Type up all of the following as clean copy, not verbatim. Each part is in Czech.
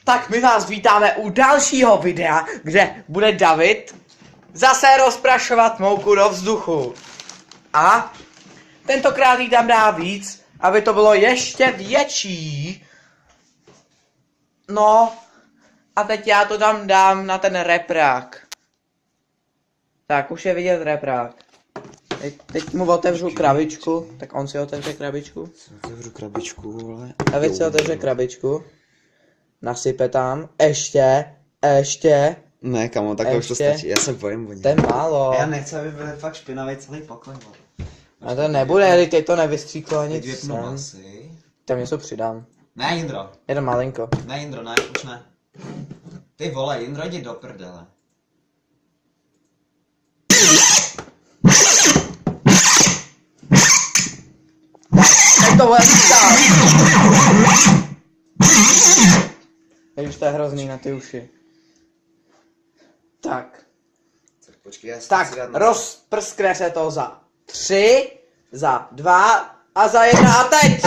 Tak my vás vítáme u dalšího videa, kde bude David zase rozprašovat mouku do vzduchu. A tentokrát jí tam dá víc, aby to bylo ještě větší. No, a teď já to tam dám na ten reprák. Tak, už je vidět reprák. Teď mu otevřu krabičku, tak on si otevře krabičku. Otevřu krabičku, ale... David si otevře krabičku. Nasype tam. Ještě. Ne, kamo, takhle už to stačí, já se bojím o ně. To je málo. Já nechci, aby byl fakt špinavý celý pokoj. A to nebude, teď to nevystříklo ani Teď vypnu masy. Tam něco přidám. Ne, Jindro. Jeden malinko. Ne, Jindro, ne, už ne. Ty vole, Jindro, jdi do prdele. Tak to bude stát. Teď už to je hrozný na ty uši. Tak. Počkej, já si Tak, chci dát na... rozprskne se to za 3, za 2 a za 1 a teď!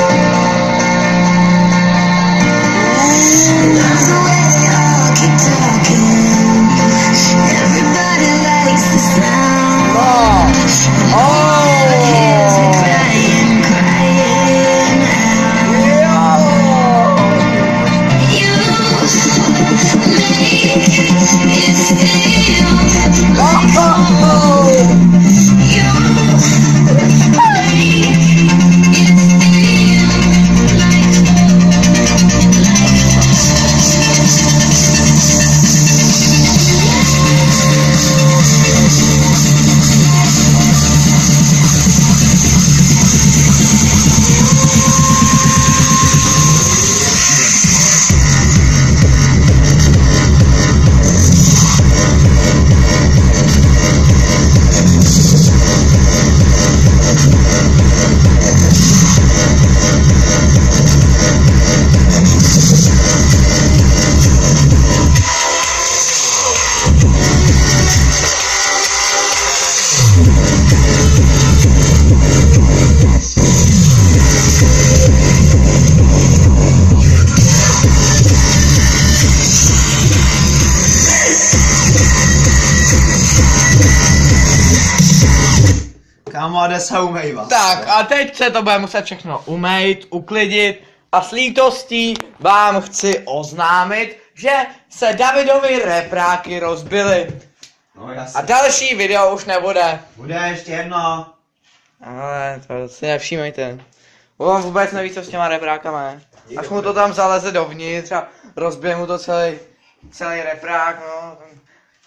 Kámo, jde se umývat. Tak a teď se to bude muset všechno umýt, uklidit a s lítostí vám chci oznámit, že se Davidovi repráky rozbily. No jasně. A další video už nebude. Bude ještě jedno. Ale to si nevšímejte. On vůbec neví, co s těma reprákama je. Až mu to tam zaleze dovnitř a rozbije mu to celý reprák, no.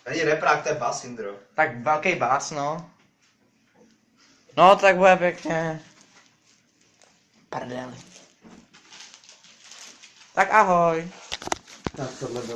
Není reprák, to je bas, Jindro. Tak velký bás, no. No, tak bude pěkně. Prdeli. Tak ahoj. Tak tohle bylo.